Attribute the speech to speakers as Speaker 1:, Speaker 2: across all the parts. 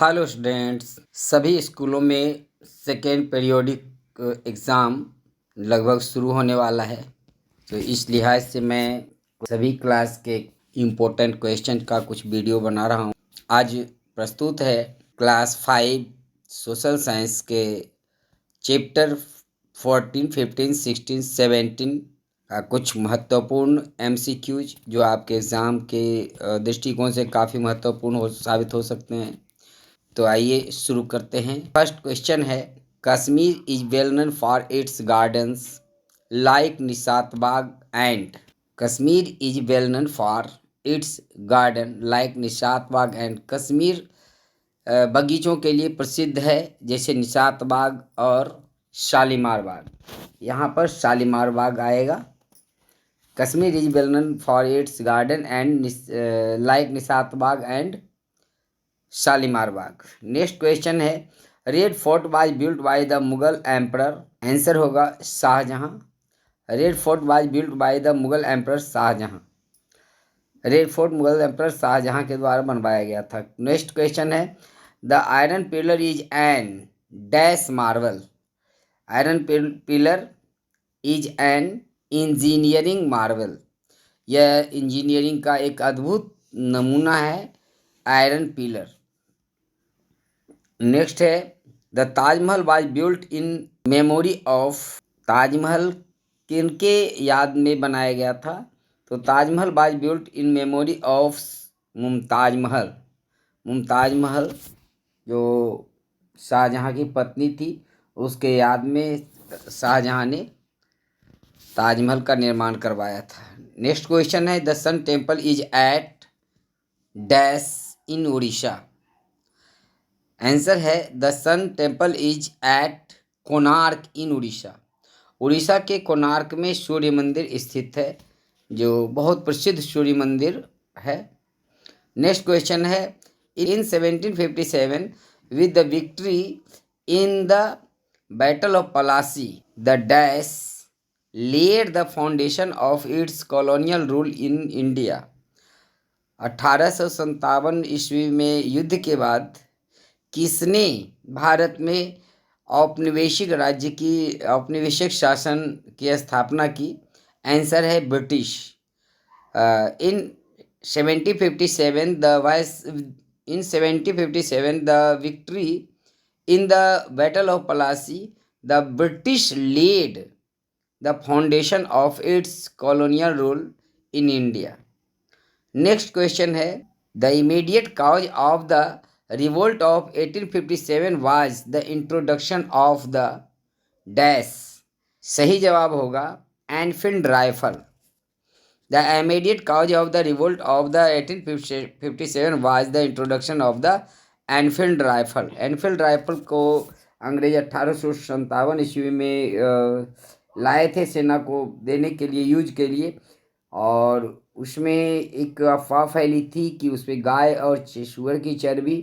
Speaker 1: Hello students, सभी स्कूलों में सेकेंड पीरियोडिक एग्ज़ाम लगभग शुरू होने वाला है। तो इस लिहाज से मैं सभी क्लास के इम्पोर्टेंट क्वेश्चन का कुछ वीडियो बना रहा हूँ। आज प्रस्तुत है क्लास 5 सोशल साइंस के चैप्टर 14, 15, 16, 17 का कुछ महत्वपूर्ण MCQs जो आपके एग्ज़ाम के दृष्टिकोण से काफ़ी महत्वपूर्ण साबित हो सकते हैं। तो आइए शुरू करते हैं। फर्स्ट क्वेश्चन है, Kashmir is well known for it's gardens like Nishat Bagh and Kashmir is well known for its garden like Nishat Bagh and Kashmir बगीचों के लिए प्रसिद्ध है, जैसे निशात बाग और शालीमार बाग। यहाँ पर शालीमार बाग आएगा। Kashmir is well known for its garden and like Nishat Bagh and Shalimar Bagh. Next question है, Red Fort was built by the Mughal emperor. Answer होगा Shahjahan. Red Fort was built by the Mughal emperor Shahjahan. Red Fort Mughal emperor Shahjahan के द्वारा बनवाया गया था। नेक्स्ट क्वेश्चन है, the iron pillar is an dash marvel. Iron pillar is an engineering marvel. यह engineering का एक अद्भुत नमूना है, आयरन पिलर। नेक्स्ट है, the Taj Mahal was built in memory of. Taj Mahal किनके याद में बनाया गया था? तो Taj Mahal was built in memory of Mumtaz Mahal. Mumtaz Mahal जो शाहजहां की पत्नी थी, उसके याद में शाहजहां ने ताजमहल का निर्माण करवाया था। नेक्स्ट क्वेश्चन है, the sun temple is at dash in Orissa. Answer है, the sun temple is at Konark in Orissa. Orissa के कोणार्क में सूर्य मंदिर स्थित है, जो बहुत प्रसिद्ध सूर्य मंदिर है। नेक्स्ट क्वेश्चन है, in 1757 with the victory in the battle of Plassey the dash led the foundation of its colonial rule in India. 1857 ईस्वी में युद्ध के बाद किसने भारत में औपनिवेशिक शासन की स्थापना की? आंसर है British. In 1757 the victory in the battle of Plassey the British led the foundation of its colonial rule in India. Next question है, the immediate cause of the revolt of 1857 was the introduction of the dash. सही जवाब होगा Enfield rifle. The immediate cause of the revolt of the 1857 was the introduction of the Enfield rifle. Enfield rifle को अंग्रेज 1857 ईस्वी में लाए थे सेना को देने के लिए, यूज के लिए। और उसमें एक अफवाह फैली थी कि उसमें गाय और सूअर की चर्बी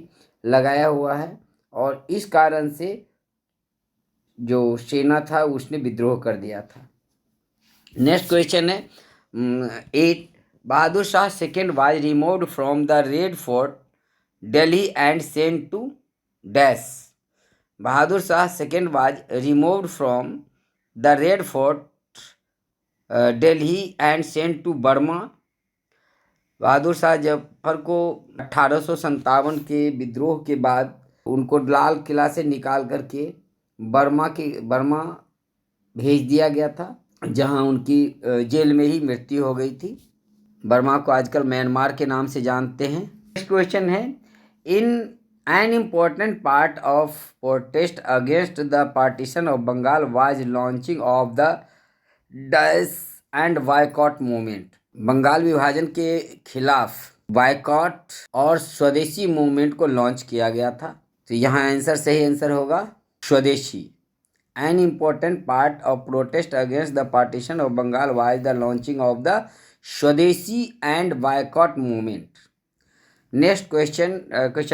Speaker 1: लगाया हुआ है, और इस कारण से जो सेना था उसने विद्रोह कर दिया था। नेक्स्ट क्वेश्चन है, 8 Bahadur Shah second was removed from the Red Fort Delhi and sent to dash. Bahadur Shah second was removed from the Red Fort Delhi and sent to Burma. Bahadur Shah Zafar को 1857 के विद्रोह के बाद उनको लाल किला से निकाल करके बर्मा भेज दिया गया था, जहां उनकी जेल में ही मृत्यु हो गई थी। बर्मा को आजकल म्यांमार के नाम से जानते हैं। नेक्स्ट क्वेश्चन है, in an important part of protest against the partition of Bengal was launching of the dash and boycott movement. Bengal विभाजन के खिलाफ बायकॉट और स्वदेशी मूवमेंट को लॉन्च किया गया था। तो यहाँ सही आंसर होगा swadeshi. An important part of protest against the partition of Bengal was the launching of the swadeshi and boycott movement. Next question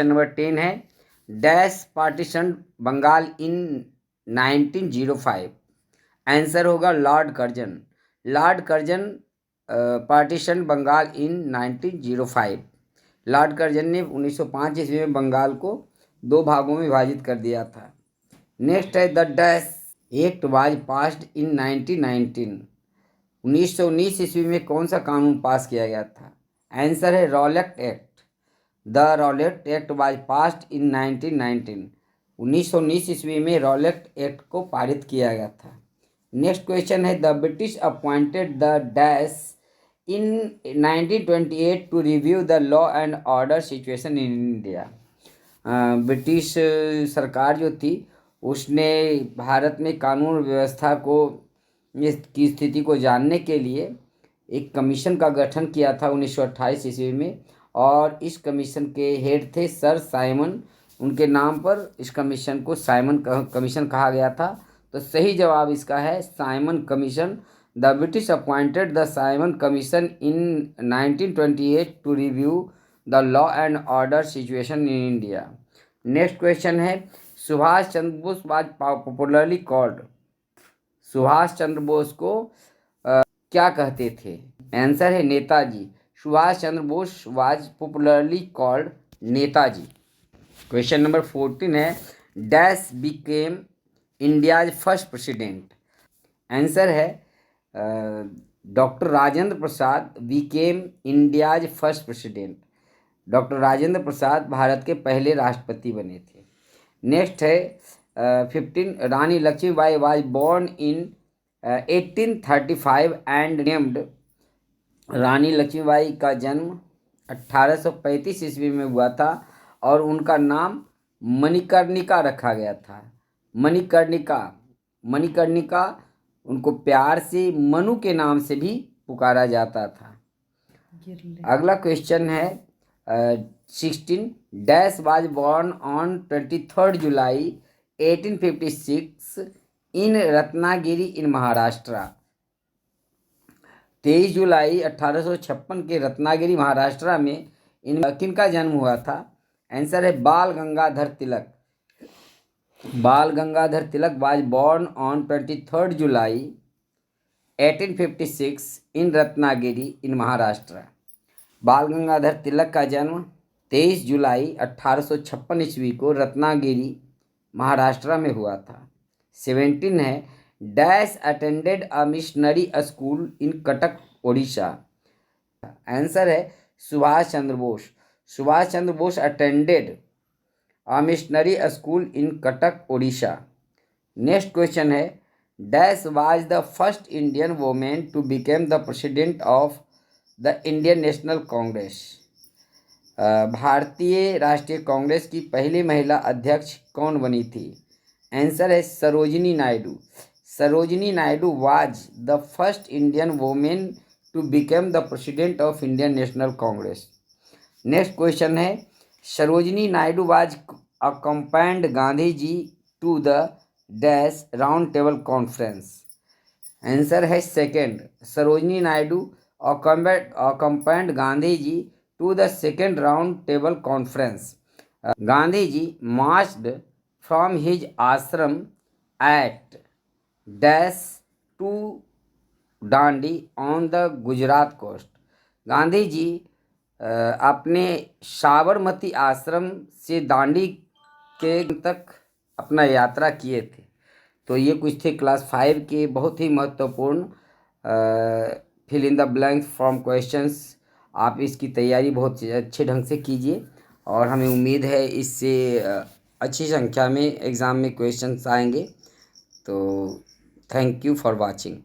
Speaker 1: number 10 है, dash partition Bengal in 1905। Answer होगा Lord Curzon. Lord Curzon partition Bengal in 1905। Lord Curzon ने 1905 ईस्वी में बंगाल को दो भागों में विभाजित कर दिया था। नेक्स्ट है the dash act was passed in 1919। 1919 ईस्वी में कौन सा कानून पास किया गया था? आंसर है Rowlatt act. The Rowlatt act was passed in 1919। 1919 ईस्वी में रॉलेट एक्ट को पारित किया गया था। नेक्स्ट क्वेश्चन है the British appointed the dash in 1928 to review the law and order situation in India. British सरकार जो थी उसने भारत में कानून व्यवस्था को की स्थिति को जानने के लिए एक कमीशन का गठन किया था 1928 ईस्वी में, और इस कमीशन के हेड थे सर साइमन। उनके नाम पर इस कमीशन को साइमन कमीशन कहा गया था। तो सही जवाब इसका है Simon Commission. The British appointed the Simon Commission in 1928 to review the law and order situation in India. Next question है Subhash Chandra Bose was popularly called. Subhash Chandra Bose को क्या कहते थे? आंसर है Netaji. Subhash Chandra Bose was popularly called Netaji. Question number 14 है dash became India's first president. Answer है doctor Rajendra Prasad became India's first president. Doctor Rajendra प्रसाद भारत के पहले राष्ट्रपति बने थे। नेक्स्ट है 15 Rani Lakshmibai was born in 1835 and named. Rani Lakshmibai का जन्म 1835 ईस्वी में हुआ था और उनका नाम मणिकर्णिका रखा गया था। मणिकर्णिका मणिकर्णिका उनको प्यार से मनु के नाम से भी पुकारा जाता था। अगला क्वेश्चन है 16 डैश वाज बोर्न ऑन 23 जुलाई 1856 इन रत्नागिरी इन महाराष्ट्र। 23 जुलाई 1856 के रत्नागिरी महाराष्ट्र में इन किनका जन्म हुआ था? आंसर है बाल गंगाधर तिलक। बाल Gangadhar Tilak was born on 23 जुलाई 1856 इन रत्नागिरी इन महाराष्ट्र। बाल गंगाधर तिलक का जन्म 23 जुलाई 1856 ईस्वी को रत्नागिरी महाराष्ट्र में हुआ था। 17 है dash attended a missionary school in Cuttack Odisha. Answer है Subhash Chandra Bose. Subhash Chandra Bose attended a missionary school in Cuttack Odisha. Next question है dash was the first Indian women to became the president of the Indian National Congress. भारतीय राष्ट्रीय कांग्रेस की पहली महिला अध्यक्ष कौन बनी थी? आंसर है Sarojini Naidu. Sarojini Naidu was the first Indian women to become the president of Indian National Congress. Next question है Sarojini Naidu was accompanied Gandhi ji to the dash round table conference. Answer है सेकेंड। सरोजिनी नायडू accompanied Gandhi ji to the second round table conference. Gandhi ji marched from his ashram at dash to Dandi on the Gujarat coast. Gandhi ji अपने साबरमती आश्रम से दांडी के तक अपना यात्रा किए थे। तो ये कुछ थे क्लास 5 के बहुत ही महत्वपूर्ण fill in the blanks from questions. आप इसकी तैयारी बहुत अच्छे ढंग से कीजिए और हमें उम्मीद है इससे अच्छी संख्या में एग्ज़ाम में क्वेश्चंस आएंगे। तो थैंक यू फॉर वाचिंग।